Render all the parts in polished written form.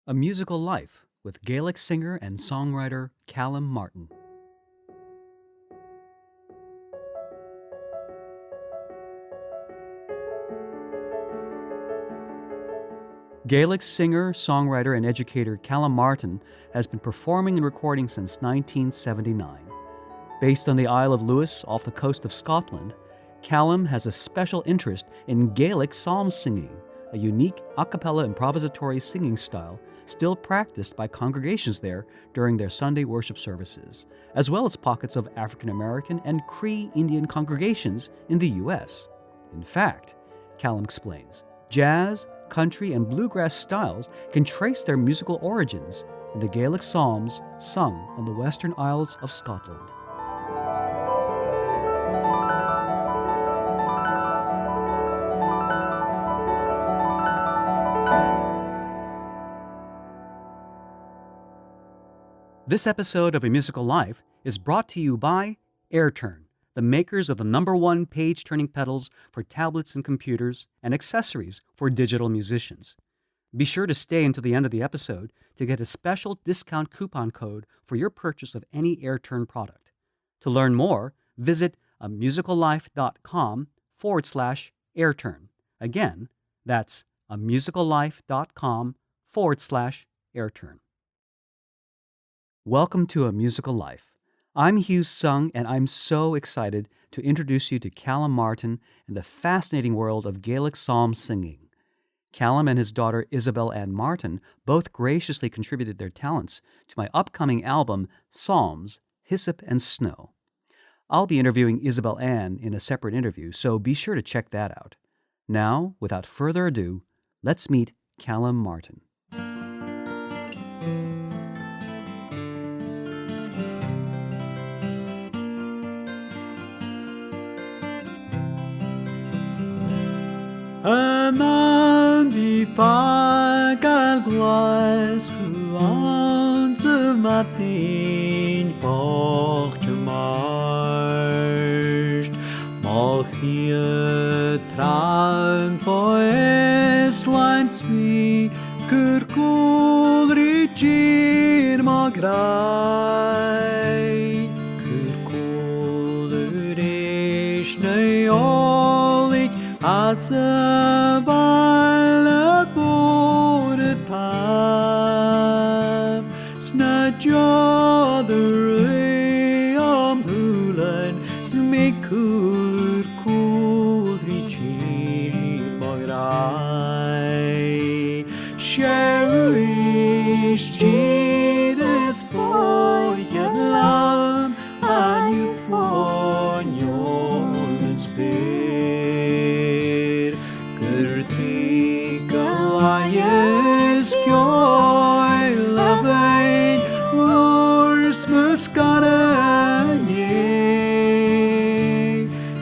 A Musical Life with Gaelic singer and songwriter Calum Martin. Gaelic singer, songwriter, and educator Calum Martin has been performing and recording since 1979. Based on the Isle of Lewis off the coast of Scotland, Callum has a special interest in Gaelic Psalm Singing, a unique a cappella improvisatory singing style still practiced by congregations there during their Sunday worship services, as well as pockets of African-American and Cree Indian congregations in the U.S. In fact, Callum explains, jazz, country, and bluegrass styles can trace their musical origins in the Gaelic Psalms sung on the Western Isles of Scotland. This episode of A Musical Life is brought to you by AirTurn, the makers of the #1 page-turning pedals for tablets and computers and accessories for digital musicians. Be sure to stay until the end of the episode to get a special discount coupon code for your purchase of any AirTurn product. To learn more, visit amusicallife.com/AirTurn. Again, that's amusicallife.com/AirTurn. Welcome to A Musical Life. I'm Hugh Sung, and I'm so excited to introduce you to Calum Martin and the fascinating world of Gaelic Psalm singing. Callum and his daughter Isabel Ann Martin both graciously contributed their talents to my upcoming album, Psalms, Hyssop and Snow. I'll be interviewing Isabel Ann in a separate interview, so be sure to check that out. Now, without further ado, let's meet Calum Martin. Fagal Glaschu&nbsp fortgemarst, mach hier Traum for Islands me, Kurkulrichir magrai, Kurkulrish neolik as a Snadjadere am hulen, smekur kulrichi bagrai. Cherish chedes boyalam, and you for your spear. Gertrika lies joy loving. Muskaranye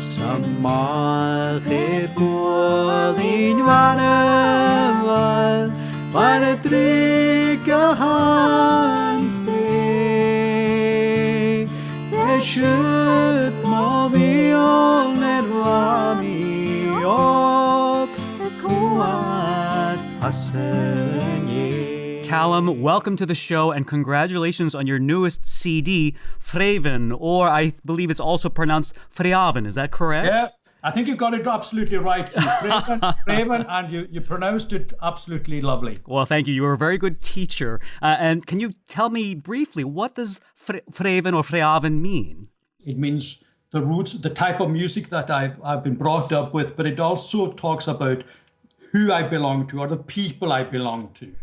Samachir Kualin Vanaval Vanatrika Hanspe Yeshut Movion Erwami Ok Kuat Hasanye. Callum, welcome to the show and congratulations on your newest CD, Freven, or I believe it's also pronounced Freaven. Is that correct? Yeah, I think you got it absolutely right. Freven, and you pronounced it absolutely lovely. Well, thank you. You were a very good teacher. And can you tell me briefly, what does Freven or Freaven mean? It means the roots, the type of music that I've been brought up with, but it also talks about who I belong to or the people I belong to.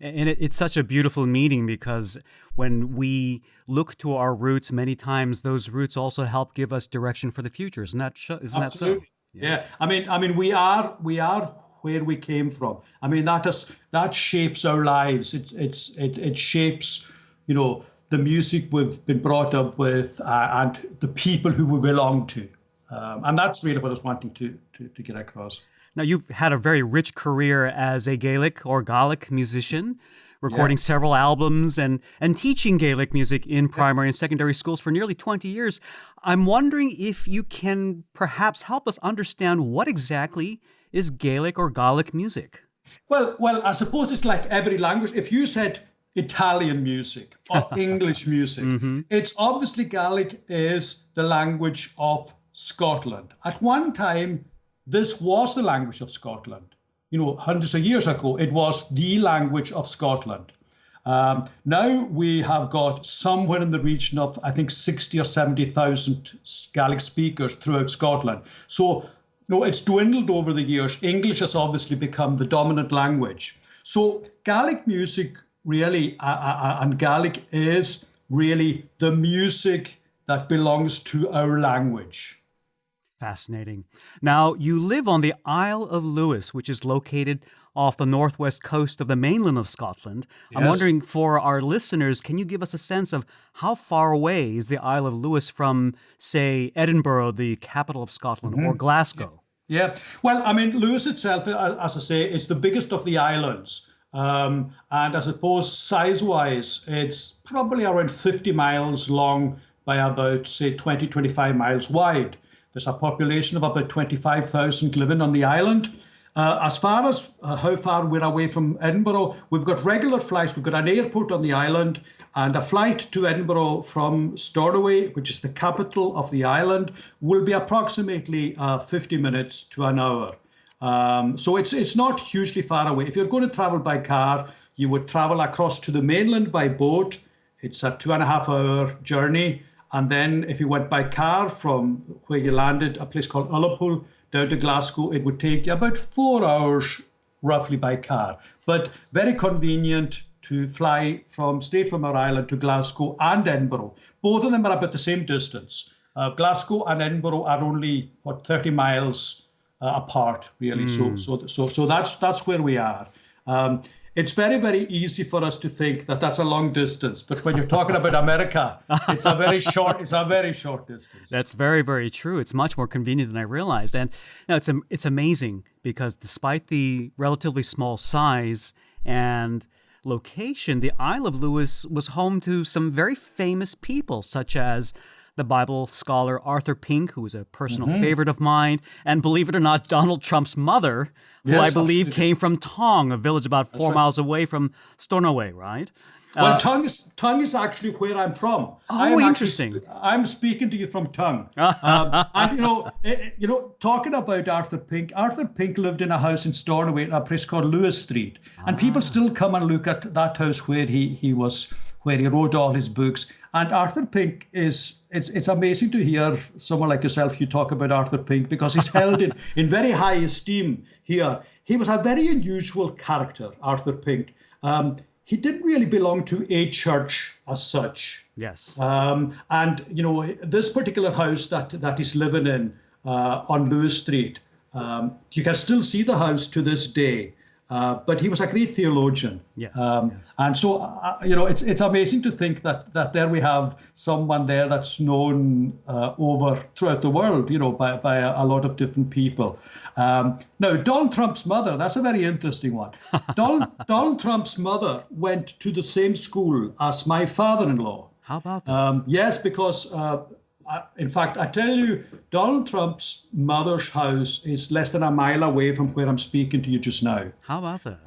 And it's such a beautiful meaning because when we look to our roots, many times those roots also help give us direction for the future. Isn't that so? Absolutely. Yeah. I mean, we are where we came from. I mean, that shapes our lives. It shapes, the music we've been brought up with and the people who we belong to. And that's really what I was wanting to get across. Now, you've had a very rich career as a Gaelic or Gaelic musician, recording several albums and teaching Gaelic music in primary and secondary schools for nearly 20 years. I'm wondering if you can perhaps help us understand what exactly is Gaelic or Gaelic music. Well, I suppose it's like every language. If you said Italian music or English music, it's obviously Gaelic is the language of Scotland. At one time, this was the language of Scotland. Hundreds of years ago, it was the language of Scotland. Now we have got somewhere in the region of, I think, 60 or 70,000 Gaelic speakers throughout Scotland. So, it's dwindled over the years. English has obviously become the dominant language. So Gaelic music really, and Gaelic is really the music that belongs to our language. Fascinating. Now, you live on the Isle of Lewis, which is located off the northwest coast of the mainland of Scotland. Yes. I'm wondering, for our listeners, can you give us a sense of how far away is the Isle of Lewis from, say, Edinburgh, the capital of Scotland, or Glasgow? Yeah. Well, I mean, Lewis itself, as I say, it's the biggest of the islands. And I suppose size-wise, it's probably around 50 miles long by about, say, 20, 25 miles wide. There's a population of about 25,000 living on the island. As far as how far we're away from Edinburgh, we've got regular flights. We've got an airport on the island, and a flight to Edinburgh from Stornoway, which is the capital of the island, will be approximately 50 minutes to an hour. So it's not hugely far away. If you're going to travel by car, you would travel across to the mainland by boat. It's a 2.5-hour journey. And then if you went by car from where you landed, a place called Ullapool, down to Glasgow, it would take you about 4 hours roughly by car. But very convenient to fly straight from our island to Glasgow and Edinburgh. Both of them are about the same distance. Glasgow and Edinburgh are only, 30 miles apart, really. So that's where we are. It's very, very easy for us to think that that's a long distance, but when you're talking about America, it's a very short distance. That's very, very true. It's much more convenient than I realized. And it's amazing because despite the relatively small size and location, the Isle of Lewis was home to some very famous people, such as the Bible scholar Arthur Pink, who was a personal favorite of mine, and believe it or not, Donald Trump's mother, who I believe came from Tong, a village about 4 miles away from Stornoway, right? Well, Tongue is actually where I'm from. Oh, interesting. I'm speaking to you from Tongue. And talking about Arthur Pink lived in a house in Stornoway, a place called Lewis Street, and people still come and look at that house where he wrote all his books. And Arthur Pink it's amazing to hear someone like yourself, you talk about Arthur Pink, because he's held in very high esteem here. He was a very unusual character, Arthur Pink. He didn't really belong to a church as such. Yes. And this particular house that he's living in on Lewis Street, you can still see the house to this day. But he was a great theologian. Yes. And so, it's amazing to think that there we have someone there that's known throughout the world, by a lot of different people. Now, Donald Trump's mother, that's a very interesting one. Donald Trump's mother went to the same school as my father-in-law. How about that? Yes, because... in fact, I tell you, Donald Trump's mother's house is less than a mile away from where I'm speaking to you just now. How about that?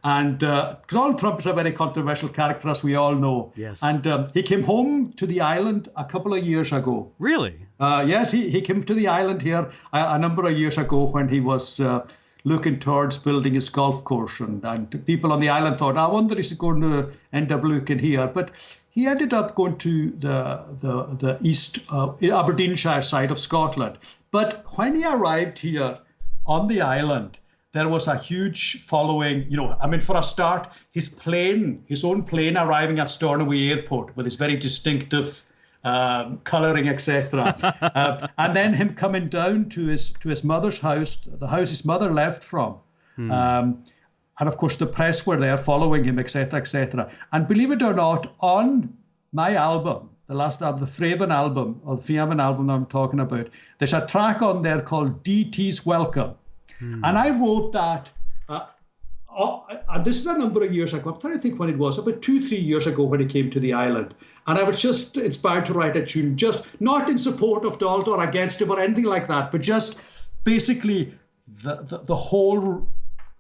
And Donald Trump is a very controversial character, as we all know. Yes. And he came home to the island a couple of years ago. Really? Yes, he came to the island here a number of years ago when he was looking towards building his golf course. And people on the island thought, I wonder if he's going to end up looking here. But he ended up going to the east Aberdeenshire side of Scotland. But when he arrived here on the island, there was a huge following. For a start, his own plane arriving at Stornoway Airport with his very distinctive colouring, etc. And then him coming down to his mother's house, the house his mother left from. And of course, the press were there following him, etc., etc. And believe it or not, on my album, the last album, the Fraven album, or the Fiavan album I'm talking about, there's a track on there called DT's Welcome. And I wrote that, and this is a number of years ago. I'm trying to think when it was, about 2-3 years ago when he came to the island. And I was just inspired to write a tune, just not in support of Donald or against him or anything like that, but just basically the whole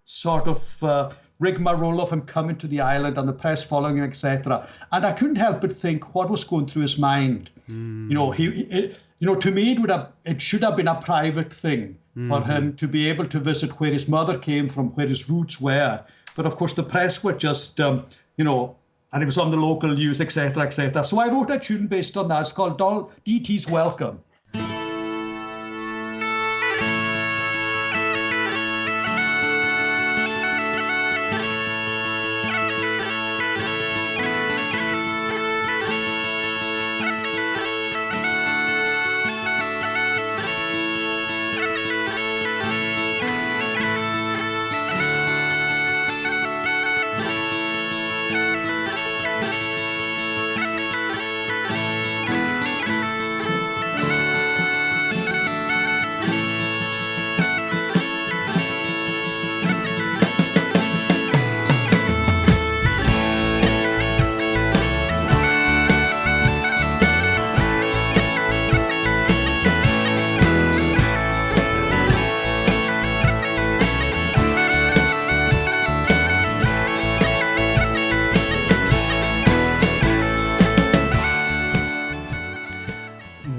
sort of rigmarole of him coming to the island and the press following him, etc. And I couldn't help but think what was going through his mind. You know, to me it should have been a private thing for him to be able to visit where his mother came from, where his roots were. But of course, the press were just, and it was on the local news, etc., etc. So I wrote a tune based on that. It's called DT's Welcome.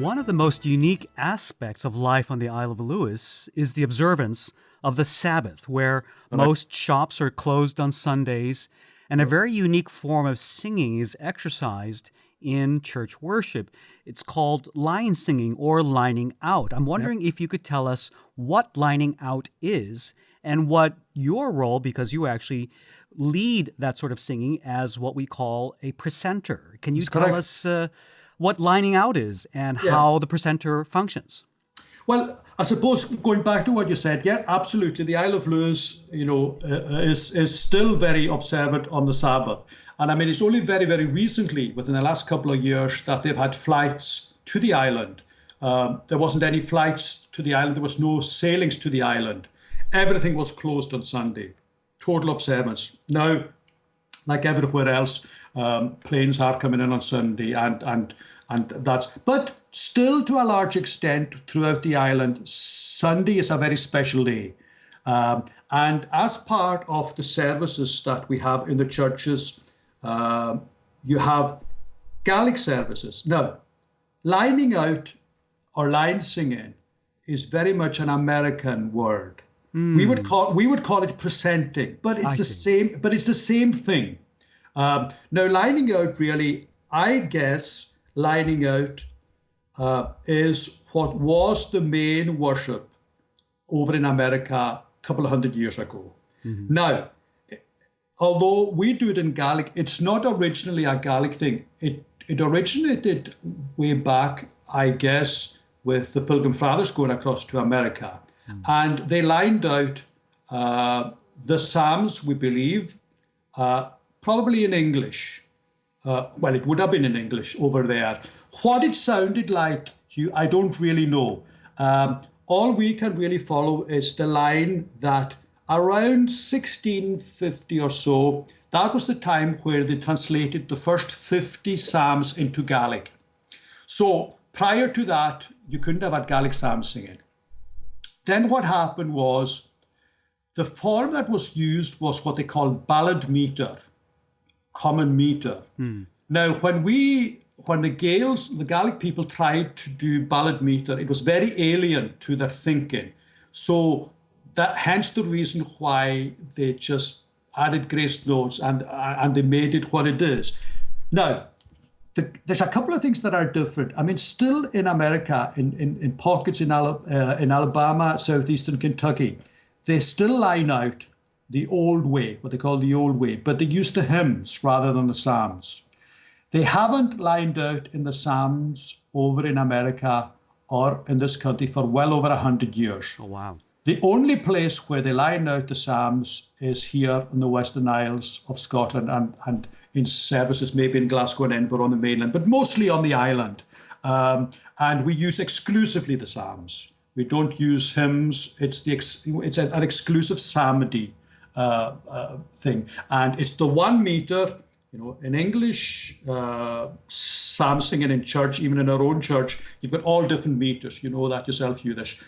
One of the most unique aspects of life on the Isle of Lewis is the observance of the Sabbath, where most shops are closed on Sundays, and a very unique form of singing is exercised in church worship. It's called line singing or lining out. I'm wondering if you could tell us what lining out is and what your role, because you actually lead that sort of singing as what we call a presenter. Can you tell us what lining out is and how the presenter functions? Well, I suppose going back to what you said, yeah, absolutely. The Isle of Lewis, is still very observant on the Sabbath. And I mean, it's only very, very recently, within the last couple of years, that they've had flights to the island. There wasn't any flights to the island. There was no sailings to the island. Everything was closed on Sunday. Total observance. Now, like everywhere else, planes are coming in on Sunday, and but still to a large extent throughout the island, Sunday is a very special day. And as part of the services that we have in the churches, you have Gaelic services. Now, lining out or line singing is very much an American word. We would call it presenting, but it's the same thing. Now, lining out, really, I guess lining out is what was the main worship over in America a couple of hundred years ago. Now, although we do it in Gaelic, it's not originally a Gaelic thing. It originated way back, I guess, with the Pilgrim Fathers going across to America. And they lined out the Psalms, we believe, probably in English. Well, it would have been in English over there. What it sounded like, I don't really know. All we can really follow is the line that around 1650 or so, that was the time where they translated the first 50 Psalms into Gaelic. So prior to that, you couldn't have had Gaelic Psalm singing. Then what happened was the form that was used was what they called ballad meter, common meter. Now, when the Gaels, the Gaelic people tried to do ballad meter, it was very alien to their thinking. So hence the reason why they just added grace notes and they made it what it is. Now, there's a couple of things that are different. I mean, still in America, in pockets in Alabama, southeastern Kentucky, they still line out the old way, what they call the old way, but they use the hymns rather than the Psalms. They haven't lined out in the Psalms over in America or in this country for well over 100 years. Oh, wow. The only place where they line out the Psalms is here in the Western Isles of Scotland and in services maybe in Glasgow and Edinburgh on the mainland, but mostly on the island. And we use exclusively the Psalms. We don't use hymns. It's an exclusive psalmody thing. And it's the 1 meter, in English, psalm singing in church, even in our own church, you've got all different meters. You know that yourself, Yudish.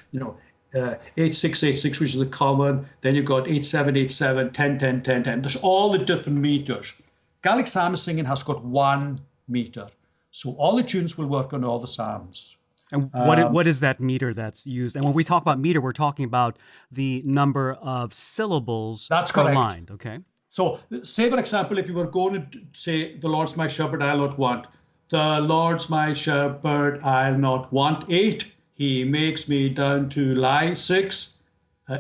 8686, which is the common. Then you've got 8787, 1010, 1010. There's all the different meters. Gaelic Psalm Singing has got 1 meter. So all the tunes will work on all the psalms. And what is that meter that's used? And when we talk about meter, we're talking about the number of syllables That's per correct. line, okay? So say, for example, if you were going to say, the Lord's my shepherd, I'll not want. The Lord's my shepherd, I'll not want. 8, he makes me down to lie. 6,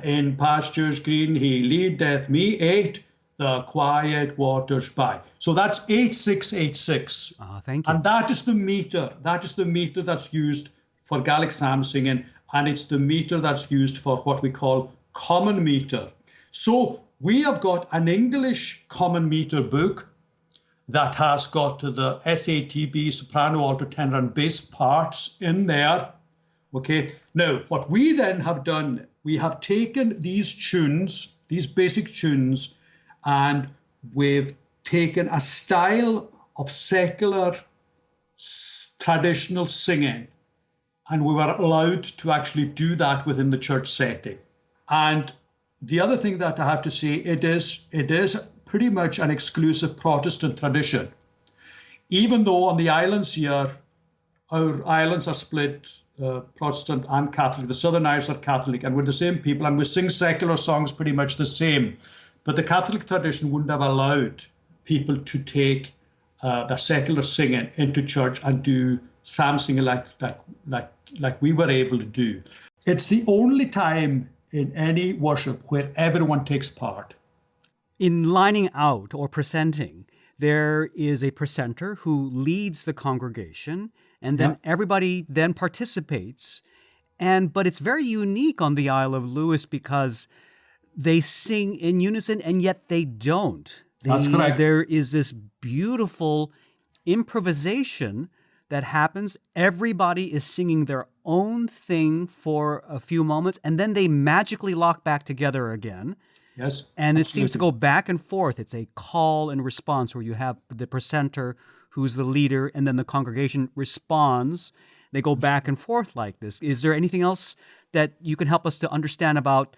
in pastures green, he leadeth me. 8, the quiet waters by. So that's 8686. Thank you. And that is the meter. That is the meter that's used for Gaelic Psalm Singing. And it's the meter that's used for what we call common meter. So we have got an English common meter book that has got the SATB, soprano, alto, tenor, and bass parts in there. Okay. Now, what we then have done, we have taken these tunes, these basic tunes, and we've taken a style of secular traditional singing, and we were allowed to actually do that within the church setting. And the other thing that I have to say, it is pretty much an exclusive Protestant tradition. Even though on the islands here, our islands are split Protestant and Catholic. The Southern Irish are Catholic, and we're the same people, and we sing secular songs pretty much the same. But the Catholic tradition wouldn't have allowed people to take the secular singing into church and do psalm singing like we were able to do. It's the only time in any worship where everyone takes part. In lining out or presenting, there is a presenter who leads the congregation, and then everybody then participates. But it's very unique on the Isle of Lewis because they sing in unison, and yet they don't. That's correct. There is this beautiful improvisation that happens. Everybody is singing their own thing for a few moments, and then they magically lock back together again. Yes. And absolutely. It seems to go back and forth. It's a call and response where you have the presenter who's the leader, and then the congregation responds. They go back and forth like this. Is there anything else that you can help us to understand about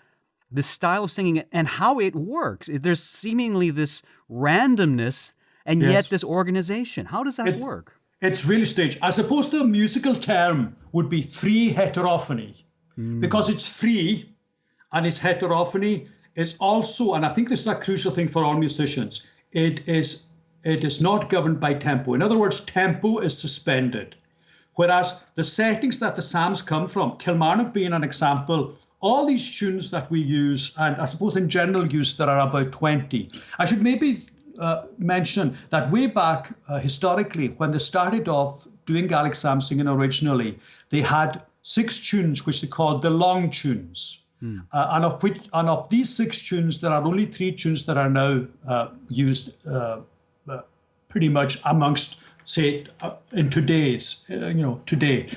the style of singing and how it works? There's seemingly this randomness and yet this organization. How does that work? It's really strange. I suppose the musical term would be free heterophony, because it's free and it's heterophony. It's also, and I think this is a crucial thing for all musicians, it is not governed by tempo. In other words, tempo is suspended. Whereas the settings that the psalms come from, Kilmarnock being an example, all these tunes that we use, and I suppose in general use there are about 20. I should maybe mention that way back historically, when they started off doing Gaelic Psalm Singing originally, they had 6 tunes which they called the long tunes. And of these 6 tunes, there are only 3 tunes that are now used pretty much amongst, say, in today's, today.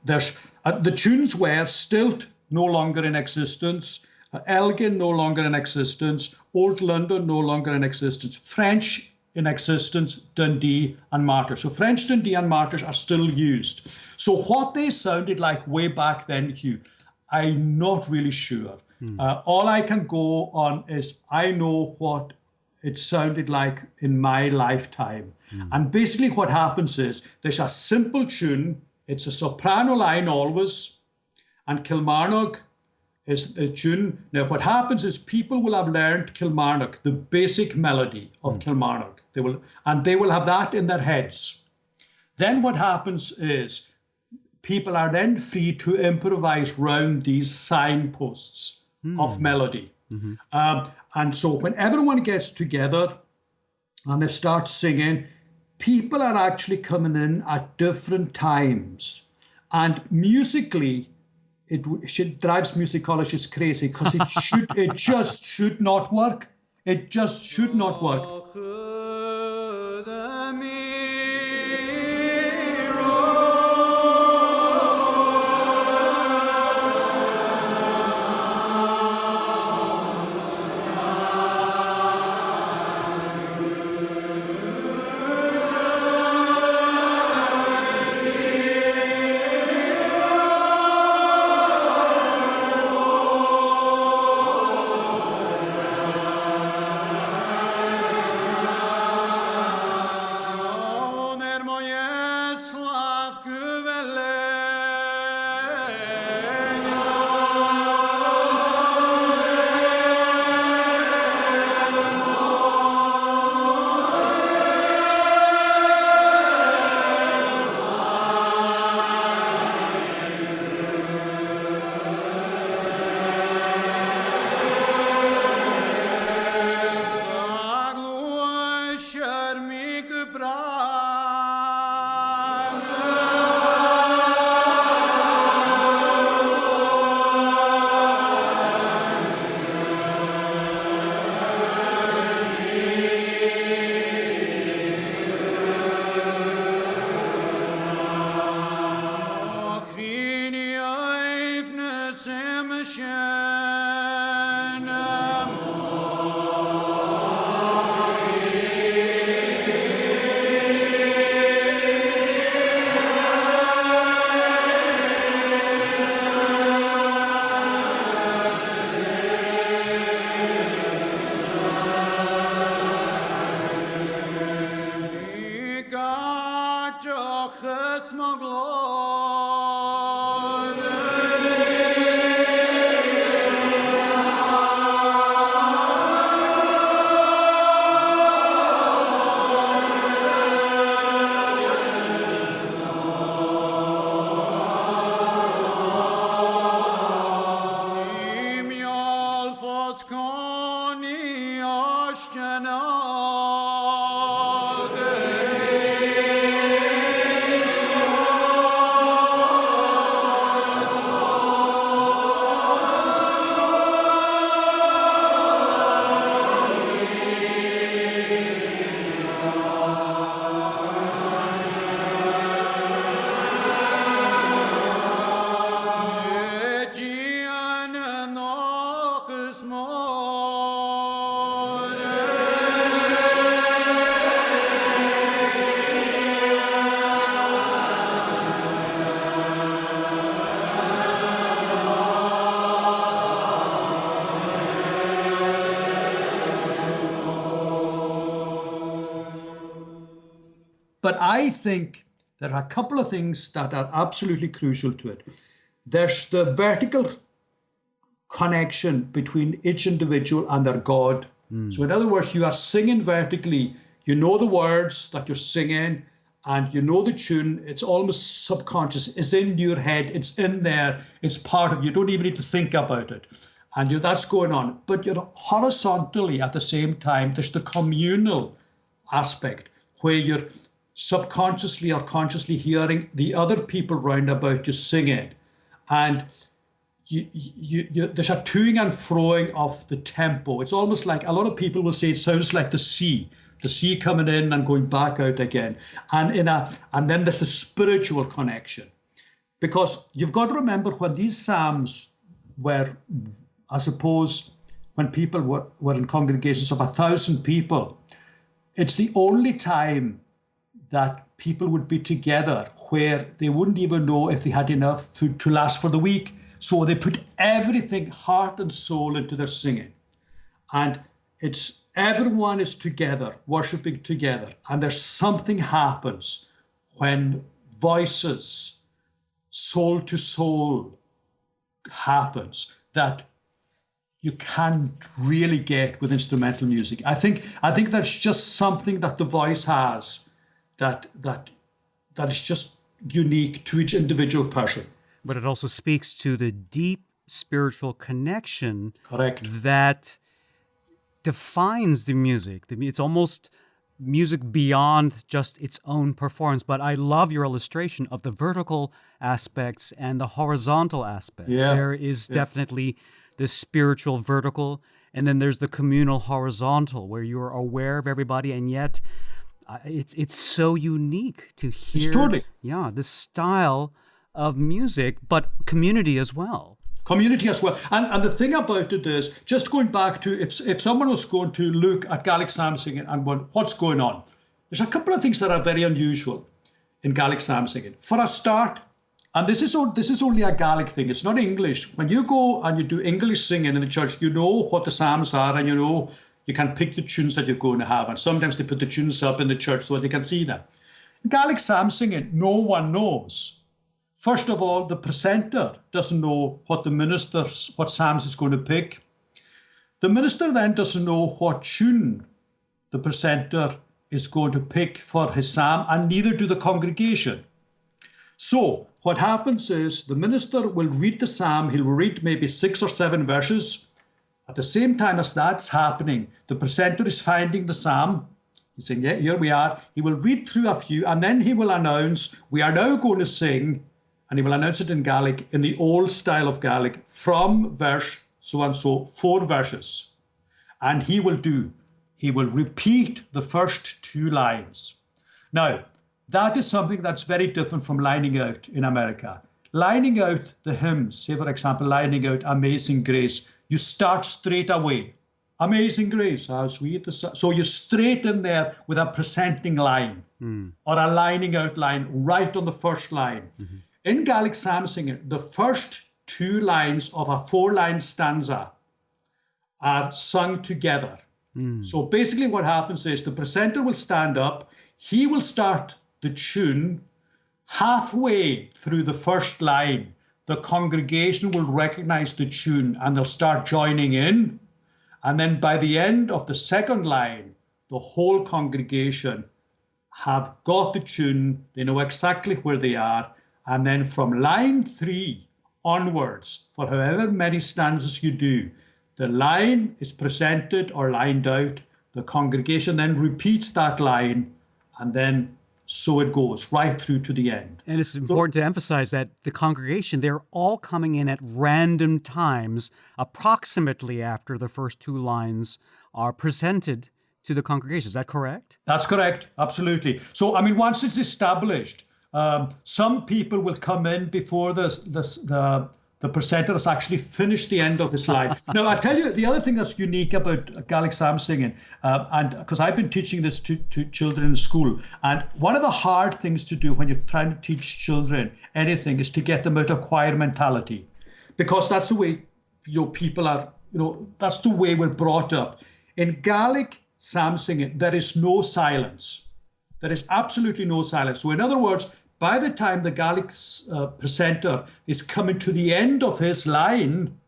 There's the tunes were Stilt, no longer in existence, Elgin, no longer in existence, Old London, no longer in existence, French in existence, Dundee and Martyrs. So French, Dundee and Martyrs are still used. So what they sounded like way back then, Hugh, I'm not really sure. All I can go on is I know what it sounded like in my lifetime. And basically what happens is there's a simple tune. It's a soprano line always. And Kilmarnock is a tune. Now what happens is people will have learned Kilmarnock, the basic melody of Kilmarnock. They will have that in their heads. Then what happens is people are then free to improvise round these signposts of melody. And so when everyone gets together and they start singing, people are actually coming in at different times. And musically, it drives musicologists crazy because it just should not work. It just should not work. But I think there are a couple of things that are absolutely crucial to it. There's the vertical connection between each individual and their God. So in other words, you are singing vertically. You know the words that you're singing and you know the tune. It's almost subconscious. It's in your head. It's in there. It's part of you. You don't even need to think about it. And that's going on. But you're horizontally at the same time, there's the communal aspect where you're subconsciously or consciously hearing the other people round about you singing. And there's a toing and froing of the tempo. It's almost like, a lot of people will say it sounds like the sea coming in and going back out again. And then there's the spiritual connection. Because you've got to remember when these psalms were, I suppose, when people were in congregations of 1,000 people, it's the only time that people would be together where they wouldn't even know if they had enough food to last for the week. So they put everything, heart and soul, into their singing. And it's everyone is together, worshiping together. And there's something happens when voices, soul to soul, happens that you can't really get with instrumental music. I think there's just something that the voice has that is just unique to each individual person. But it also speaks to the deep spiritual connection. Correct. That defines the music. It's almost music beyond just its own performance. But I love your illustration of the vertical aspects and the horizontal aspects. Yeah. There is definitely the spiritual vertical, and then there's the communal horizontal, where you're aware of everybody, and yet it's so unique to hear. It's totally. Yeah, this style of music, but community as well. Community as well. And the thing about it is, just going back to, if someone was going to look at Gaelic Psalm Singing and what's going on, there's a couple of things that are very unusual in Gaelic Psalm Singing. For a start, and this is only a Gaelic thing, it's not English. When you go and you do English singing in the church, you know what the psalms are, and you can pick the tunes that you're going to have. And sometimes they put the tunes up in the church so that they can see them. In Gaelic Psalm Singing, no one knows. First of all, the presenter doesn't know what psalms is going to pick. The minister then doesn't know what tune the presenter is going to pick for his psalm, and neither do the congregation. So what happens is the minister will read the psalm. He'll read maybe 6 or 7 verses. At the same time as that's happening, the presenter is finding the psalm. He's saying, yeah, here we are. He will read through a few, and then he will announce, we are now going to sing, and he will announce it in Gaelic, in the old style of Gaelic, from verse so-and-so, 4 verses. And he will repeat the first 2 lines. Now, that is something that's very different from lining out in America. Lining out the hymns, say for example, lining out Amazing Grace, you start straight away. Amazing Grace, how sweet the sound. So you're straight in there with a presenting line or a lining out line right on the first line. Mm-hmm. In Gaelic Psalm Singing, the first 2 lines of a 4-line stanza are sung together. So basically what happens is the presenter will stand up, he will start the tune halfway through the first line. The congregation will recognize the tune and they'll start joining in. And then by the end of the second line, the whole congregation have got the tune, they know exactly where they are. And then from line 3 onwards, for however many stanzas you do, the line is presented or lined out. The congregation then repeats that line, and then so it goes right through to the end. And it's important to emphasize that the congregation, they're all coming in at random times, approximately after the first 2 lines are presented to the congregation. Is that correct? That's correct. Absolutely. So, I mean, once it's established, some people will come in before the presenter has actually finished the end of the slide. Now, I'll tell you the other thing that's unique about Gaelic Psalm Singing, and because I've been teaching this to children in school, and one of the hard things to do when you're trying to teach children anything is to get them out of choir mentality, because that's the way people are, that's the way we're brought up. In Gaelic Psalm Singing, there is no silence. There is absolutely no silence. So in other words, by the time the Gaelic presenter is coming to the end of his line,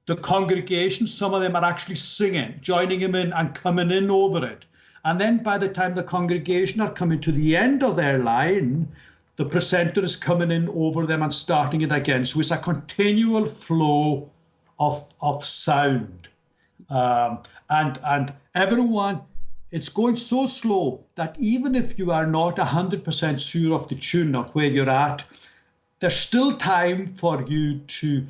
the congregation, some of them are actually singing, joining him in and coming in over it. And then by the time the congregation are coming to the end of their line, the presenter is coming in over them and starting it again. So it's a continual flow of sound. And everyone, it's going so slow that even if you are not 100% sure of the tune or where you're at, there's still time for you to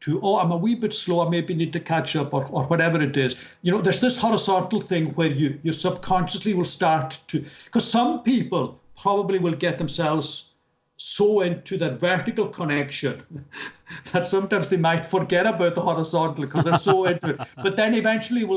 I'm a wee bit slow, I maybe need to catch up or whatever it is. There's this horizontal thing where you subconsciously will start to, because some people probably will get themselves so into that vertical connection that sometimes they might forget about the horizontal because they're so into it. But then eventually,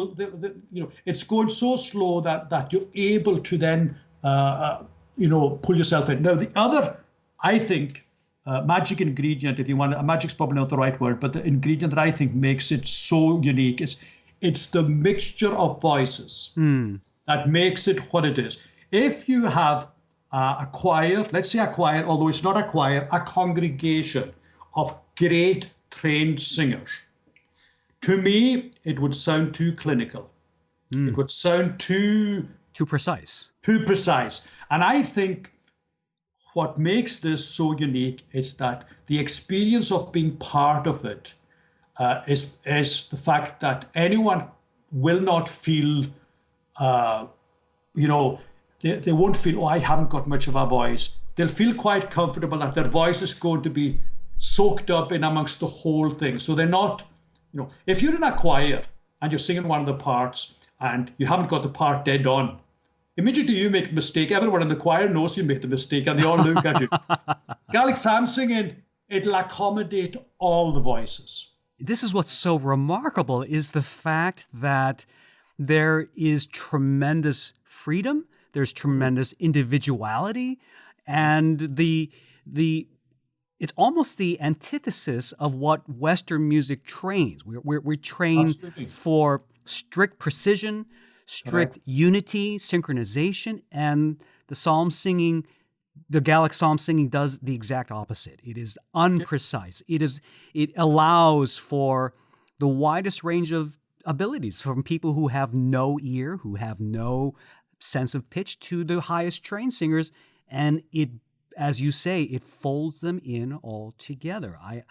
it's going so slow that you're able to then, pull yourself in. Now, the other, I think, magic ingredient, if you want, magic's probably not the right word, but the ingredient that I think makes it so unique is it's the mixture of voices that makes it what it is. If you have a choir, let's say a choir, although it's not a choir, a congregation of great trained singers. To me, it would sound too clinical. It would sound too precise. Too precise. And I think what makes this so unique is that the experience of being part of it is the fact that anyone will not feel, they won't feel, I haven't got much of a voice. They'll feel quite comfortable that their voice is going to be soaked up in amongst the whole thing. So they're not, if you're in a choir and you're singing one of the parts and you haven't got the part dead on, immediately you make the mistake. Everyone in the choir knows you made the mistake and they all look at you. Gaelic Psalm Singing, it'll accommodate all the voices. This is what's so remarkable is the fact that there is tremendous freedom. There's tremendous individuality, and it's almost the antithesis of what Western music trains. We train Absolutely. For strict precision, strict unity, synchronization, and the psalm singing, the Gaelic psalm singing does the exact opposite. It is unprecise. It allows for the widest range of abilities, from people who have no ear, who have no sense of pitch, to the highest trained singers, and it, as you say, it folds them in all together. I'm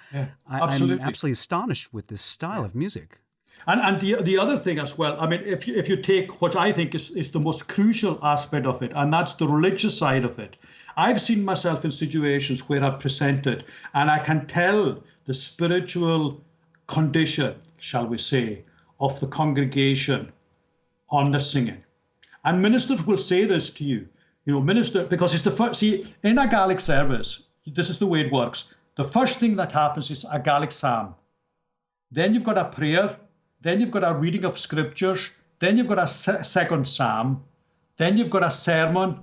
absolutely astonished with this style of music. And the other thing as well, I mean, if you take what I think is the most crucial aspect of it, and that's the religious side of it. I've seen myself in situations where I've presented and I can tell the spiritual condition, shall we say, of the congregation on the singing. And ministers will say this to you, minister, because it's the first, see, in a Gaelic service, this is the way it works. The first thing that happens is a Gaelic Psalm. Then you've got a prayer. Then you've got a reading of scriptures. Then you've got a second Psalm. Then you've got a sermon.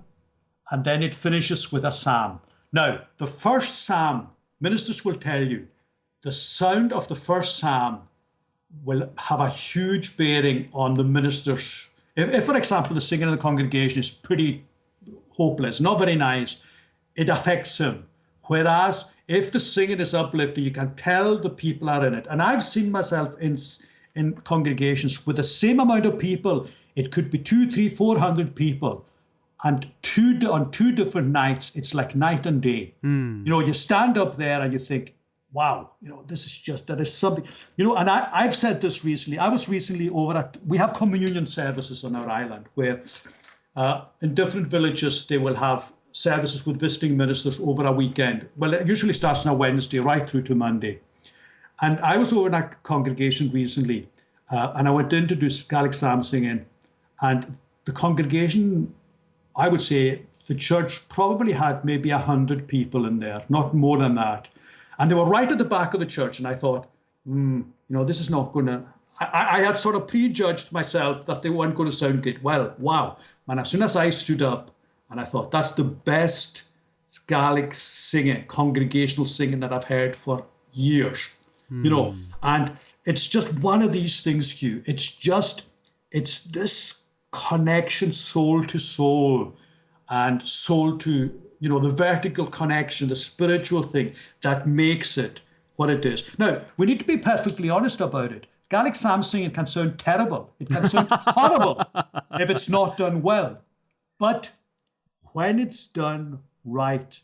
And then it finishes with a Psalm. Now, the first Psalm, ministers will tell you, the sound of the first Psalm will have a huge bearing on the ministers. If, for example, the singing in the congregation is pretty hopeless, not very nice, it affects him. Whereas if the singing is uplifting, you can tell the people are in it. And I've seen myself in congregations with the same amount of people. It could be 200, 300, 400 people. And on two different nights, it's like night and day. You stand up there and you think, wow, this is just, that is something, and I've said this recently. I was recently we have communion services on our island where in different villages, they will have services with visiting ministers over a weekend. Well, it usually starts on a Wednesday right through to Monday. And I was over in a congregation recently and I went in to do Gaelic Psalm singing, and the congregation, I would say the church probably had maybe 100 people in there, not more than that. And they were right at the back of the church. And I thought, this is not going to, I had sort of prejudged myself that they weren't going to sound good. Well, wow. And as soon as I stood up and I thought, that's the best Gaelic singing, congregational singing that I've heard for years, and it's just one of these things, Hugh. It's this connection soul to soul and soul to, the vertical connection, the spiritual thing that makes it what it is. Now, we need to be perfectly honest about it. Gaelic Psalm singing can sound terrible. It can sound horrible if it's not done well. But when it's done right,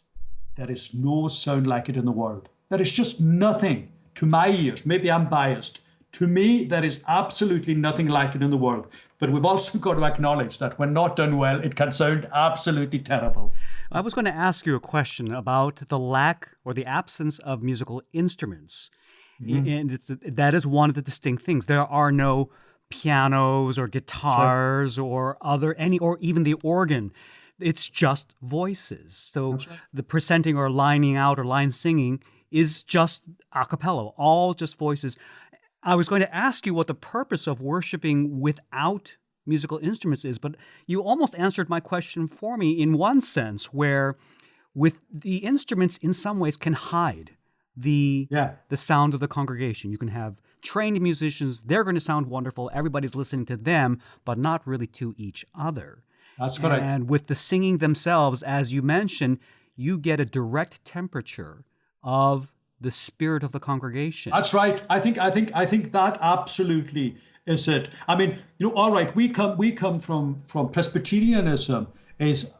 there is no sound like it in the world. There is just nothing, to my ears. Maybe I'm biased. To me, there is absolutely nothing like it in the world. But we've also got to acknowledge that when not done well, it can sound absolutely terrible. I was going to ask you a question about the lack or the absence of musical instruments. And that is one of the distinct things. There are no pianos or guitars or even the organ. It's just voices. So the presenting or lining out or line singing is just a cappella, all just voices. I was going to ask you what the purpose of worshiping without musical instruments is, but you almost answered my question for me in one sense, where with the instruments in some ways can hide the sound of the congregation. You can have trained musicians, they're going to sound wonderful, everybody's listening to them, but not really to each other. That's correct. And with the singing themselves, as you mentioned, you get a direct temperature of the spirit of the congregation. That's right. I think that absolutely is it. I mean, all right, we come from Presbyterianism. Is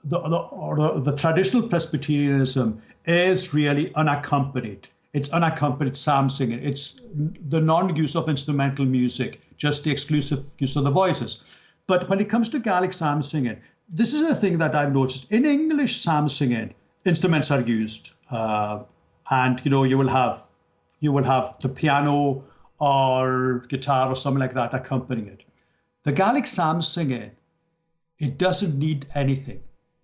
the traditional Presbyterianism is really unaccompanied. It's unaccompanied psalm singing. It's the non-use of instrumental music, just the exclusive use of the voices. But when it comes to Gaelic psalm singing, this is a thing that I've noticed. In English psalm singing, instruments are used, and you will have the piano or guitar or something like that accompanying it. The Gaelic psalm singing, it doesn't need anything.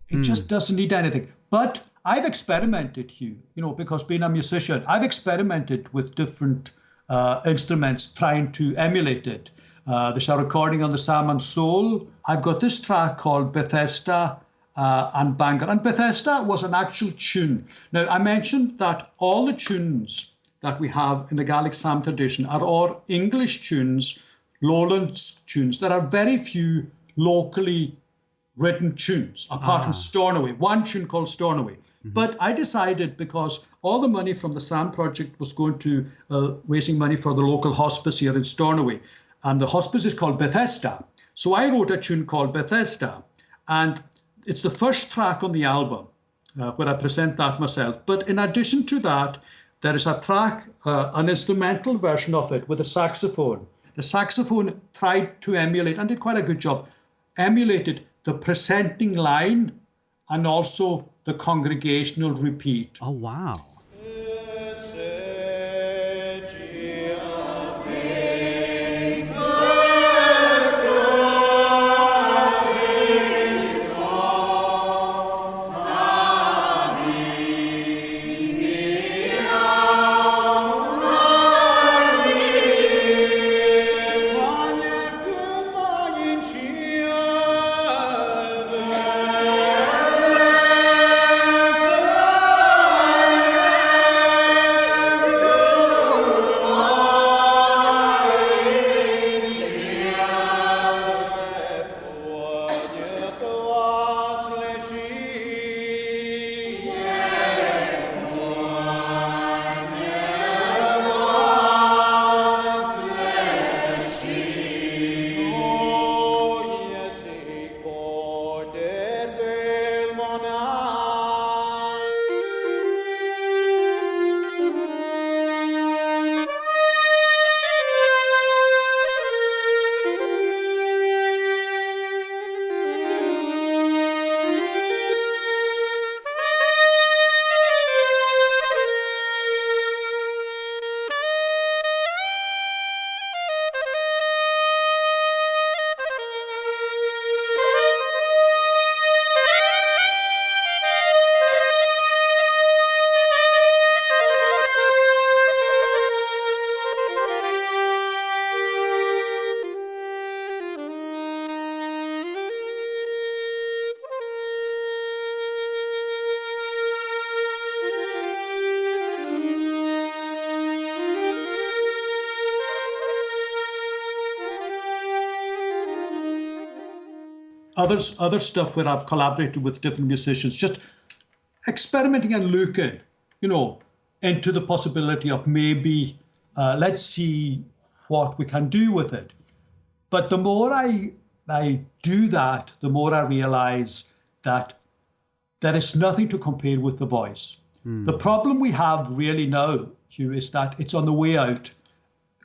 It just doesn't need anything. But I've experimented, Hugh, because being a musician, I've experimented with different instruments trying to emulate it. There's a recording on the Psalm and Soul. I've got this track called Bethesda and Bangor. And Bethesda was an actual tune. Now, I mentioned that all the tunes that we have in the Gaelic Psalm tradition are all English tunes, Lowlands tunes. There are very few locally written tunes, apart from Stornoway, one tune called Stornoway. But I decided, because all the money from the Psalm project was going to raising money for the local hospice here in Stornoway, and the hospice is called Bethesda. So I wrote a tune called Bethesda, and it's the first track on the album where I present that myself. But in addition to that, there is a track, an instrumental version of it with a saxophone. The saxophone tried to emulate, and did quite a good job, emulated the presenting line and also the congregational repeat. Oh, wow. Other stuff where I've collaborated with different musicians, just experimenting and looking, into the possibility of maybe let's see what we can do with it. But the more I do that, the more I realize that there is nothing to compare with the voice. The problem we have really now, Hugh, is that it's on the way out.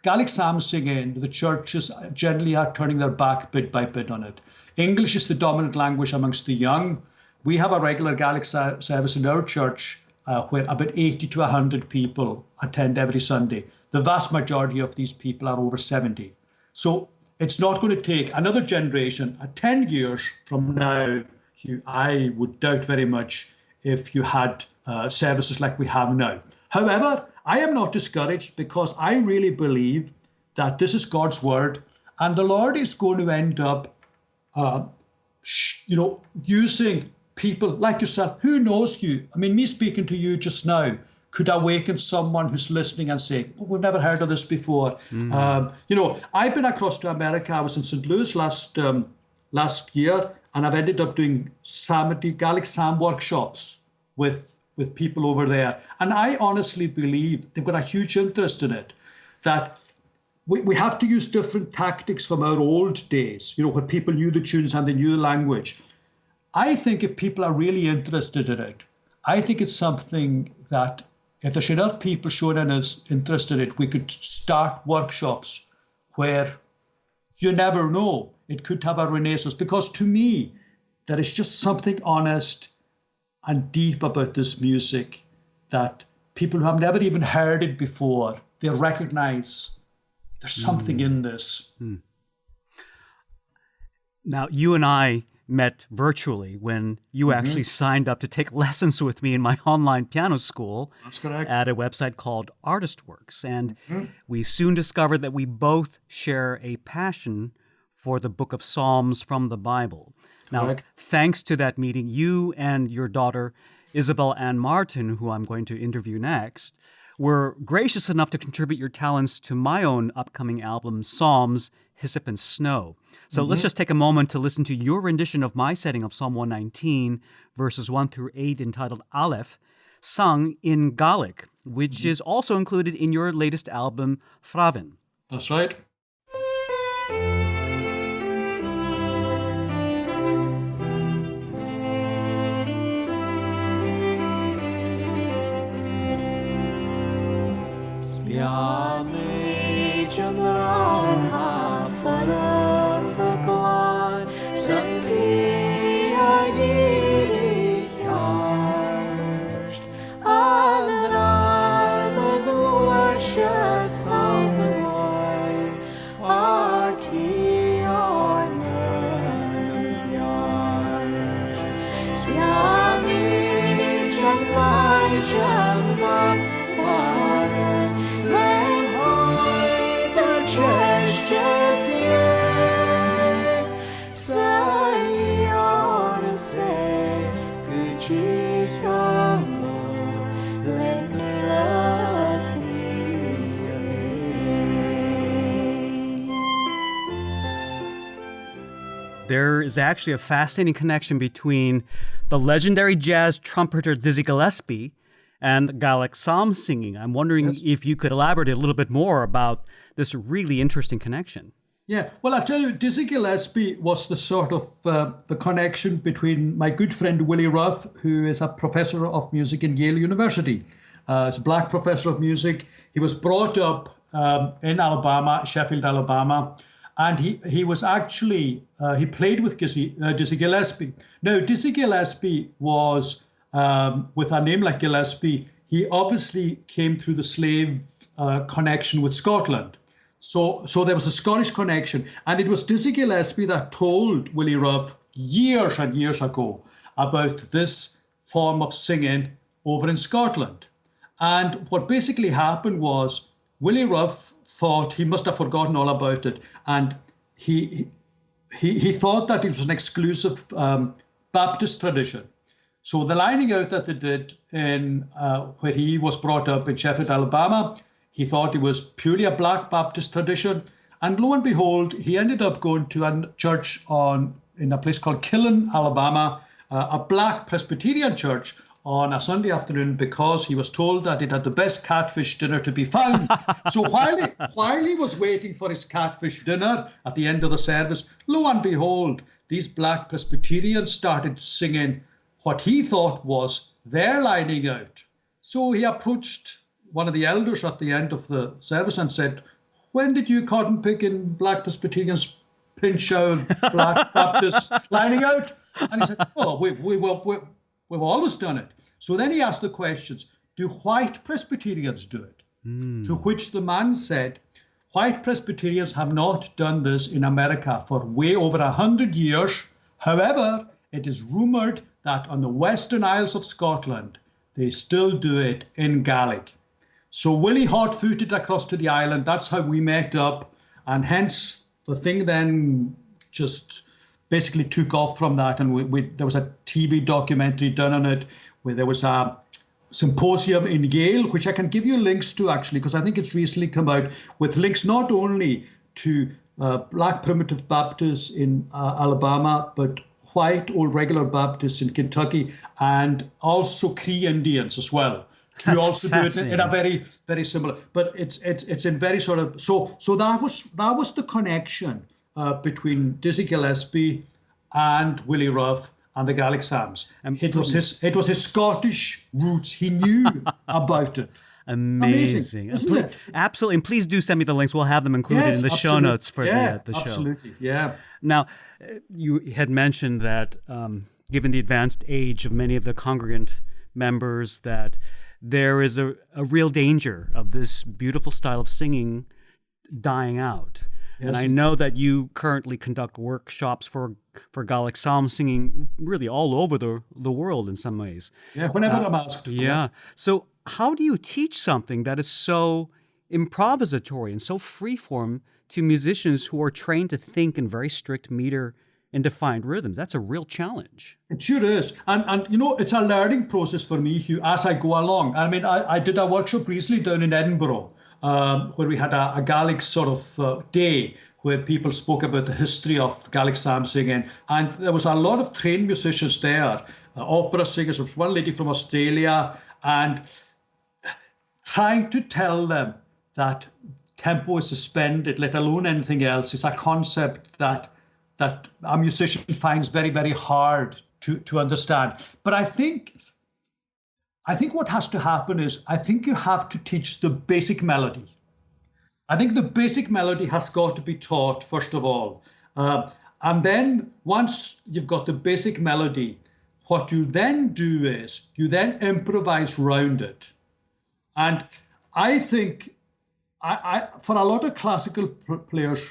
Gaelic Psalm Singing, the churches generally are turning their back bit by bit on it. English is the dominant language amongst the young. We have a regular Gaelic service in our church where about 80 to 100 people attend every Sunday. The vast majority of these people are over 70. So it's not going to take another generation. 10 years from now, I would doubt very much if you had services like we have now. However, I am not discouraged because I really believe that this is God's word and the Lord is going to end up using people like yourself. Who knows you? I mean, me speaking to you just now could awaken someone who's listening and say, oh, we've never heard of this before. I've been across to America. I was in St. Louis last year, and I've ended up doing Gaelic Psalm workshops with people over there. And I honestly believe they've got a huge interest in it, that we have to use different tactics from our old days, where people knew the tunes and they knew the language. I think if people are really interested in it, I think it's something that if there's enough people showing an interest in it, we could start workshops where you never know, it could have a renaissance. Because to me, there is just something honest and deep about this music that people who have never even heard it before, they recognize there's something in this. Now, you and I met virtually when you actually signed up to take lessons with me in my online piano school. That's correct. At a website called ArtistWorks. And we soon discovered that we both share a passion for the book of Psalms from the Bible. Now, Correct. Thanks to that meeting, you and your daughter, Isabel Ann Martin, who I'm going to interview next, were gracious enough to contribute your talents to my own upcoming album, Psalms, Hyssop and Snow. So let's just take a moment to listen to your rendition of my setting of Psalm 119, verses 1 through 8, entitled Aleph, sung in Gaelic, which is also included in your latest album, Fravin. That's right. Spiani Chandran There is actually a fascinating connection between the legendary jazz trumpeter Dizzy Gillespie and Gaelic Psalm Singing. I'm wondering if you could elaborate a little bit more about this really interesting connection. Yeah, well, I'll tell you, Dizzy Gillespie was the sort of the connection between my good friend Willie Ruff, who is a professor of music in Yale University. He's a black professor of music. He was brought up in Alabama, Sheffield, Alabama. And he was actually, he played with Dizzy Gillespie. Now, Dizzy Gillespie was, with a name like Gillespie, he obviously came through the slave connection with Scotland. So there was a Scottish connection. And it was Dizzy Gillespie that told Willie Ruff years and years ago about this form of singing over in Scotland. And what basically happened was Willie Ruff thought he must have forgotten all about it, and he thought that it was an exclusive Baptist tradition. So the lining out that they did in where he was brought up in Sheffield, Alabama, he thought it was purely a black Baptist tradition, and lo and behold, he ended up going to a church in a place called Killen, Alabama, a black Presbyterian church, on a Sunday afternoon because he was told that it had the best catfish dinner to be found. So while he was waiting for his catfish dinner at the end of the service, lo and behold, these black Presbyterians started singing what he thought was their lining out. So he approached one of the elders at the end of the service and said, "When did you cotton picking black Presbyterians pinch out black Baptists lining out?" And he said, "Oh, we've always done it." So then he asked the questions, do white Presbyterians do it? To which the man said, white Presbyterians have not done this in America for way over 100 years. However, it is rumoured that on the Western Isles of Scotland, they still do it in Gaelic. So Willie hot-footed across to the island. That's how we met up. And hence the thing then just basically took off from that, and there was a TV documentary done on it, where there was a symposium in Yale, which I can give you links to actually, because I think it's recently come out, with links not only to black primitive Baptists in Alabama, but white old regular Baptists in Kentucky, and also Cree Indians as well. Who also do it in a very, very similar, but it's in very sort of so that was the connection between Dizzy Gillespie and Willie Ruff and the Gaelic Psalms. It was his Scottish roots. He knew about it. Amazing. Isn't it? Absolutely. And please do send me the links. We'll have them included in the show notes for the show. Absolutely. Yeah. Now, you had mentioned that given the advanced age of many of the congregant members, that there is a real danger of this beautiful style of singing dying out. Yes. And I know that you currently conduct workshops for Gaelic Psalm Singing really all over the world in some ways. Yeah, whenever I'm asked. Yeah. So how do you teach something that is so improvisatory and so freeform to musicians who are trained to think in very strict meter and defined rhythms? That's a real challenge. It sure is. And you know, it's a learning process for me, Hugh, as I go along. I mean, I did a workshop recently down in Edinburgh, where we had a Gaelic sort of day where people spoke about the history of Gaelic Psalm singing. And there was a lot of trained musicians there, opera singers. There was one lady from Australia, and trying to tell them that tempo is suspended, let alone anything else, is a concept that a musician finds very, very hard to understand. But I think what has to happen is, I think you have to teach the basic melody. I think the basic melody has got to be taught, first of all. And then once you've got the basic melody, what you then do is you then improvise round it. And I think for a lot of classical players,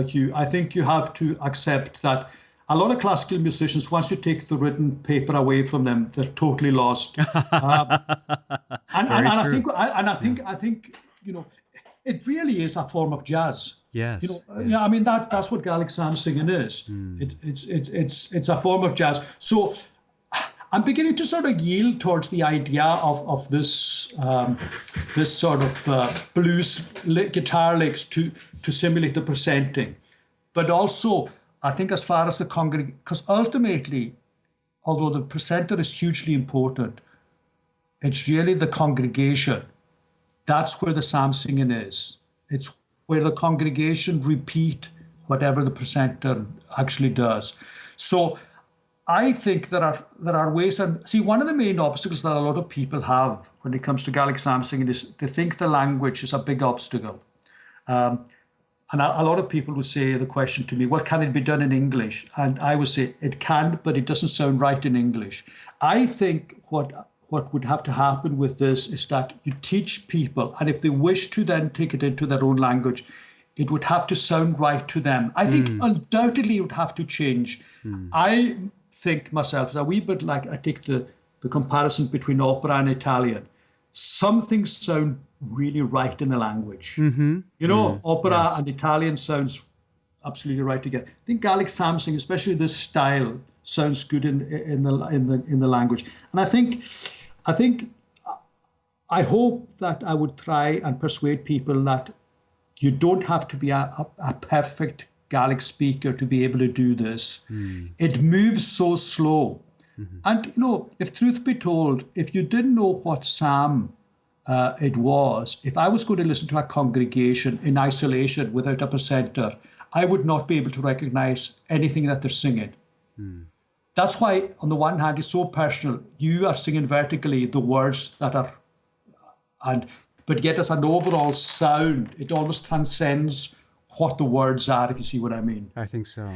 Hugh, I think you have to accept that a lot of classical musicians, once you take the written paper away from them, they're totally lost. I think it really is a form of jazz. Yes. Yeah, I mean that's what Gaelic Psalm Singing is. It's a form of jazz. So I'm beginning to sort of yield towards the idea of this this sort of blues guitar licks to simulate the presenting, but also I think as far as the congregation, because ultimately, although the presenter is hugely important, it's really the congregation. That's where the psalm singing is. It's where the congregation repeat whatever the presenter actually does. So I think there are ways, and see, one of the main obstacles that a lot of people have when it comes to Gaelic psalm singing is they think the language is a big obstacle. And a lot of people would say the question to me, well, can it be done in English? And I would say it can, but it doesn't sound right in English. I think what would have to happen with this is that you teach people, and if they wish to then take it into their own language, it would have to sound right to them. I think undoubtedly it would have to change. I think myself, a wee bit like I take the comparison between opera and Italian. Some things sound really right in the language. Opera and Italian sounds absolutely right together. I think Gaelic Psalm Singing, especially this style, sounds good in the language. And I hope that I would try and persuade people that you don't have to be a perfect Gaelic speaker to be able to do this. It moves so slow. And, if truth be told, if you didn't know what psalm it was, if I was going to listen to a congregation in isolation without a presenter, I would not be able to recognize anything that they're singing. That's why, on the one hand, it's so personal. You are singing vertically the words that are, but yet as an overall sound, it almost transcends what the words are, if you see what I mean. I think so.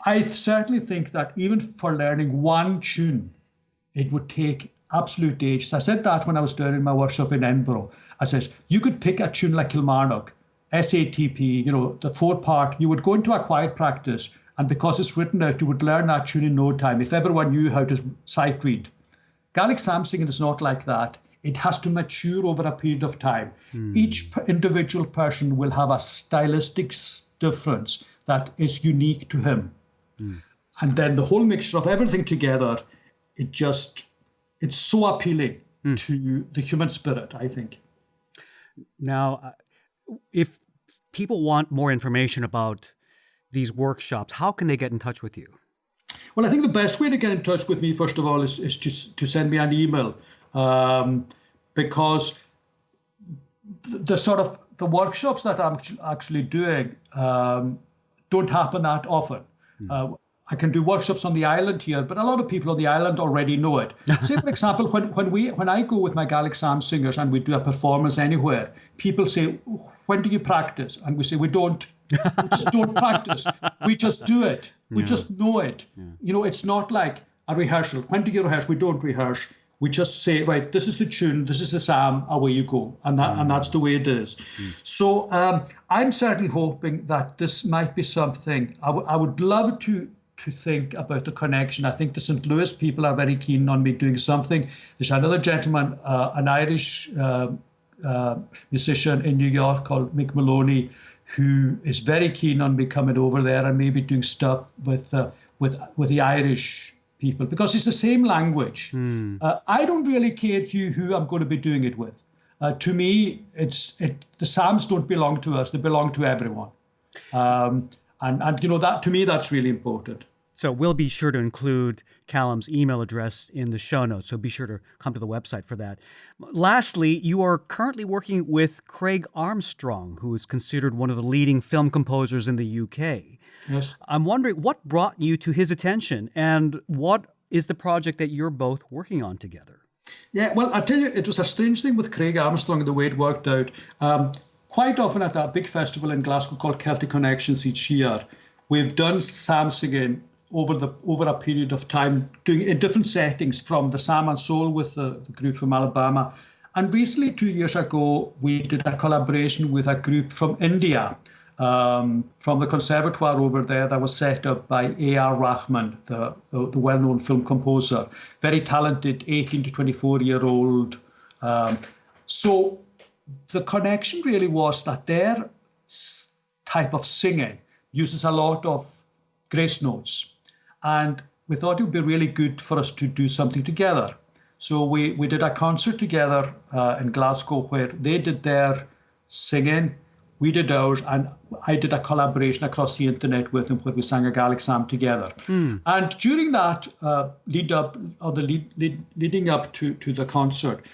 I certainly think that even for learning one tune, it would take absolute ages. I said that when I was doing my workshop in Edinburgh. I said, you could pick a tune like Kilmarnock, SATP, the 4-part, you would go into a quiet practice, and because it's written out, you would learn that tune in no time, if everyone knew how to sight read. Gaelic Psalm Singing is not like that. It has to mature over a period of time. Each individual person will have a stylistic difference that is unique to him. And then the whole mixture of everything together, it's so appealing to the human spirit, I think. Now, if people want more information about these workshops, how can they get in touch with you? Well, I think the best way to get in touch with me, first of all, is to send me an email. Because the workshops that I'm actually doing don't happen that often. I can do workshops on the island here, but a lot of people on the island already know it. Say, for example, when I go with my Gaelic Psalm singers and we do a performance anywhere, people say, when do you practice? And we say, we don't. We just don't practice. We just do it. We just know it. It's not like a rehearsal. When do you rehearse? We don't rehearse. We just say, right, this is the tune, this is the psalm, away you go. And that's the way it is. So I'm certainly hoping that this might be something. I would love to think about the connection. I think the St. Louis people are very keen on me doing something. There's another gentleman, an Irish musician in New York called Mick Maloney, who is very keen on me coming over there and maybe doing stuff with the Irish people, because it's the same language. I don't really care who I'm going to be doing it with. To me, the psalms don't belong to us; they belong to everyone. And that, to me, that's really important. So we'll be sure to include Callum's email address in the show notes, so be sure to come to the website for that. Lastly, you are currently working with Craig Armstrong, who is considered one of the leading film composers in the UK. Yes. I'm wondering what brought you to his attention, and what is the project that you're both working on together? Yeah, well, I'll tell you, it was a strange thing with Craig Armstrong and the way it worked out. Quite often at that big festival in Glasgow called Celtic Connections each year, we've done psalm singing over a period of time, doing in different settings, from the Salm and Soul with the group from Alabama. And recently, 2 years ago, we did a collaboration with a group from India, from the conservatoire over there, that was set up by A.R. Rahman, the well-known film composer, very talented 18 to 24-year-old. So the connection really was that their type of singing uses a lot of grace notes. And we thought it would be really good for us to do something together. So we did a concert together in Glasgow, where they did their singing, we did ours, and I did a collaboration across the internet with them where we sang a Gaelic Psalm together. And during that leading up to the concert,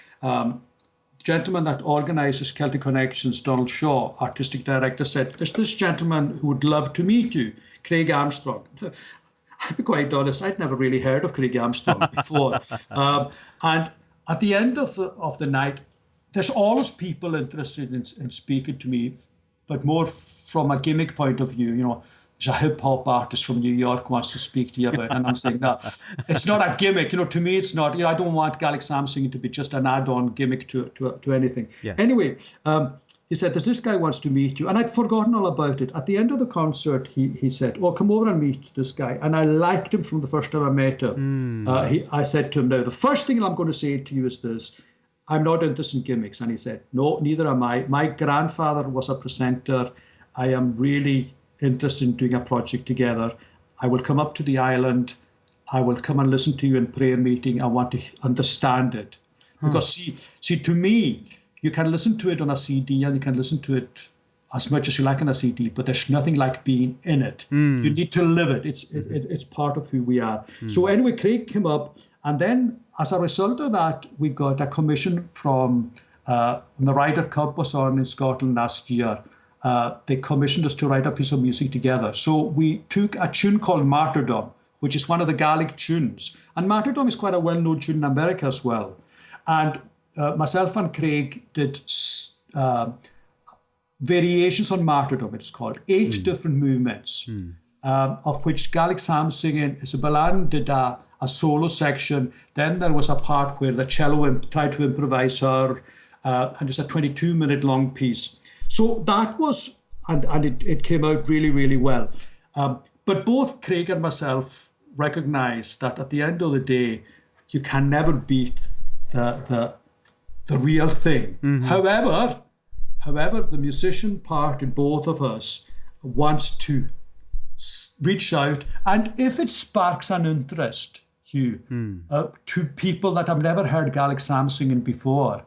gentleman that organises Celtic Connections, Donald Shaw, artistic director, said, "There's this gentleman who would love to meet you, Craig Armstrong." I'll be quite honest, I'd never really heard of Craig Armstrong before. And at the end of the night, there's always people interested in speaking to me, but more from a gimmick point of view. You know, there's a hip hop artist from New York wants to speak to you about it. And I'm saying, no, it's not a gimmick. You know, to me, it's not. You know, I don't want Gaelic Psalm Singing to be just an add-on gimmick to anything. Yes. Anyway, he said, "There's this guy wants to meet you." And I'd forgotten all about it. At the end of the concert, he said, "Oh, come over and meet this guy." And I liked him from the first time I met him. I said to him, "Now, the first thing I'm going to say to you is this. I'm not interested in gimmicks." And he said, "No, neither am I. My grandfather was a presenter. I am really interested in doing a project together. I will come up to the island. I will come and listen to you in prayer meeting. I want to understand it." Because see, to me, you can listen to it on a CD and you can listen to it as much as you like on a CD, but there's nothing like being in it. You need to live it. It's part of who we are. So anyway, Craig came up, and then as a result of that, we got a commission from when the Ryder Cup was on in Scotland last year. They commissioned us to write a piece of music together. So we took a tune called Martyrdom, which is one of the Gaelic tunes. And Martyrdom is quite a well-known tune in America as well. And myself and Craig did variations on Martyrdom, it's called, 8 different movements, of which Gaelic Psalm Singing, Isabellan did a solo section. Then there was a part where the cello tried to improvise her, and it's a 22-minute long piece. So that was, and it came out really, really well. But both Craig and myself recognise that at the end of the day, you can never beat the real thing. However, the musician part in both of us wants to reach out, and if it sparks an interest, Hugh, to people that have never heard Gaelic Psalm Singing before,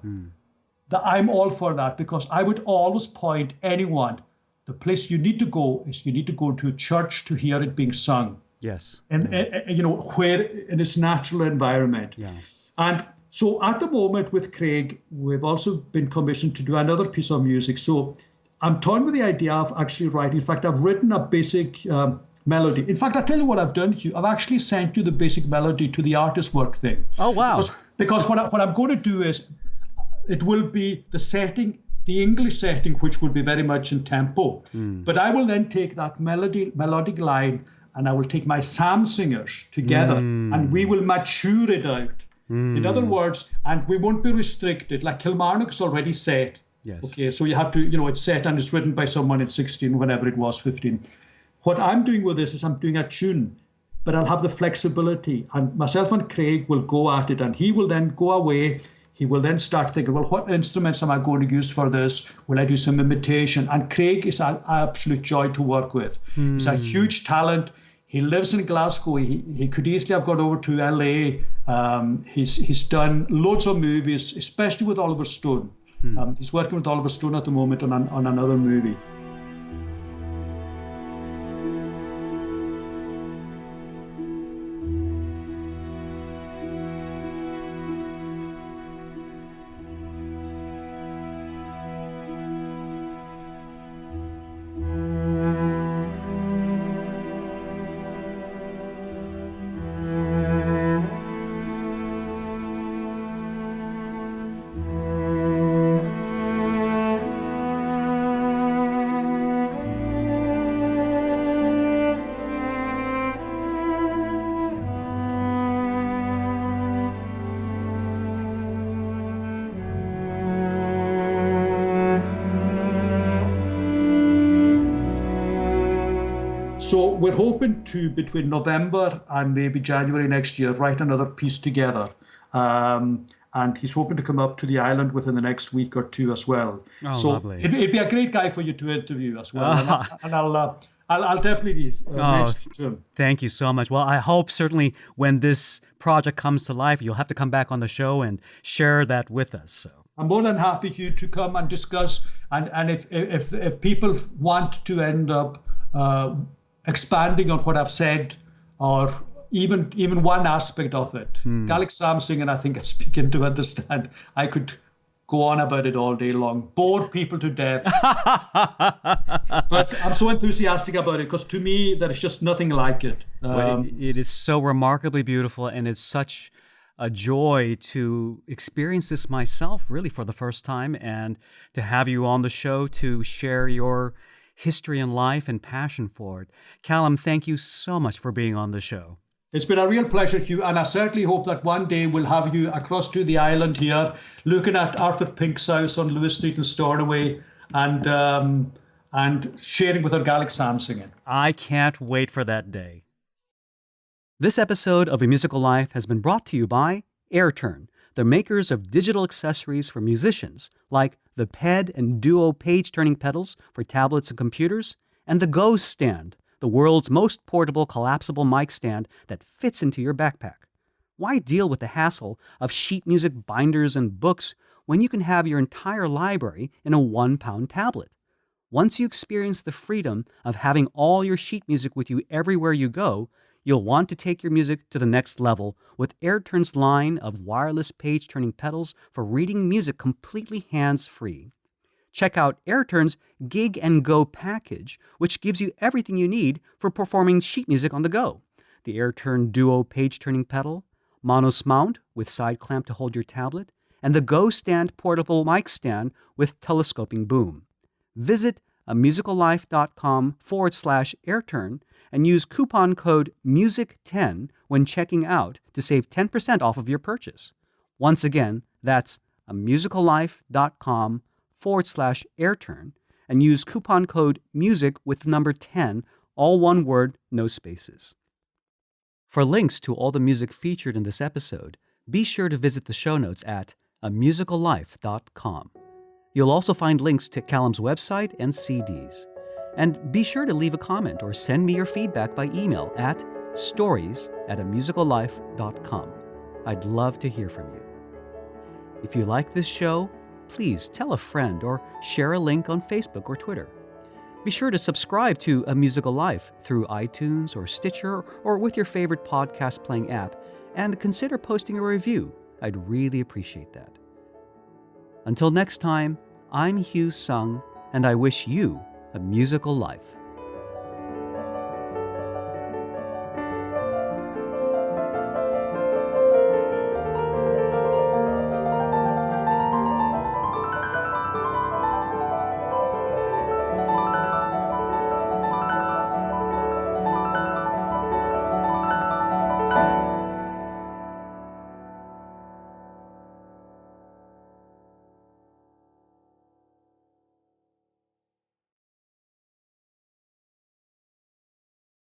that I'm all for that, because I would always point anyone, the place you need to go is you need to go to a church to hear it being sung. Yes. And you know, where in its natural environment. Yeah. And so at the moment with Craig, we've also been commissioned to do another piece of music. So I'm toying with the idea of actually writing. In fact, I've written a basic melody. In fact, I'll tell you what I've done to you. I've actually sent you the basic melody to the artist work thing. Oh, wow. Because what I'm going to do is, it will be the setting, the English setting, which will be very much in tempo. But I will then take that melodic line, and I will take my psalm singers together, and we will mature it out. In other words, and we won't be restricted. Like Kilmarnock is already set. Yes. Okay, so you have to, it's set and it's written by someone at 16, whenever it was, 15. What I'm doing with this is I'm doing a tune, but I'll have the flexibility, and myself and Craig will go at it, and he will then go away. He will then start thinking, well, what instruments am I going to use for this? Will I do some imitation? And Craig is an absolute joy to work with. He's a huge talent. He lives in Glasgow. He could easily have gone over to LA. He's done loads of movies, especially with Oliver Stone. He's working with Oliver Stone at the moment on another movie. So we're hoping to, between November and maybe January next year, write another piece together. And he's hoping to come up to the island within the next week or two as well. Oh, So lovely. it'd be a great guy for you to interview as well. Ah. And I'll definitely mention to him. Thank you so much. Well, I hope certainly when this project comes to life, you'll have to come back on the show and share that with us. So. I'm more than happy for you to come and discuss. And if people want to end up expanding on what I've said, or even one aspect of it, Gaelic Psalm Singing, I think I speak into understand. I could go on about it all day long, bore people to death. But I'm so enthusiastic about it because to me, there is just nothing like it. It is so remarkably beautiful, and it's such a joy to experience this myself, really, for the first time, and to have you on the show to share your history and life and passion for it. Callum, thank you so much for being on the show. It's been a real pleasure, Hugh, and I certainly hope that one day we'll have you across to the island here, looking at Arthur Pink's house on Lewis Street in Stornoway, and sharing with our Gaelic Psalm Singing. I can't wait for that day. This episode of A Musical Life has been brought to you by AirTurn, the makers of digital accessories for musicians, like the PED and Duo page-turning pedals for tablets and computers, and the Go Stand, the world's most portable collapsible mic stand that fits into your backpack. Why deal with the hassle of sheet music binders and books when you can have your entire library in a 1-pound tablet? Once you experience the freedom of having all your sheet music with you everywhere you go, you'll want to take your music to the next level with AirTurn's line of wireless page-turning pedals for reading music completely hands-free. Check out AirTurn's Gig and Go package, which gives you everything you need for performing sheet music on the go. The AirTurn Duo page-turning pedal, Monos mount with side clamp to hold your tablet, and the Go Stand portable mic stand with telescoping boom. Visit amusicallife.com/AirTurn and use coupon code MUSIC10 when checking out to save 10% off of your purchase. Once again, that's amusicallife.com/AirTurn and use coupon code MUSIC with the number 10, all one word, no spaces. For links to all the music featured in this episode, be sure to visit the show notes at amusicallife.com. You'll also find links to Callum's website and CDs. And be sure to leave a comment or send me your feedback by email at stories@amusicallife.com. I'd love to hear from you. If you like this show, please tell a friend or share a link on Facebook or Twitter. Be sure to subscribe to A Musical Life through iTunes or Stitcher or with your favorite podcast playing app, and consider posting a review. I'd really appreciate that. Until next time, I'm Hugh Sung, and I wish you a musical life.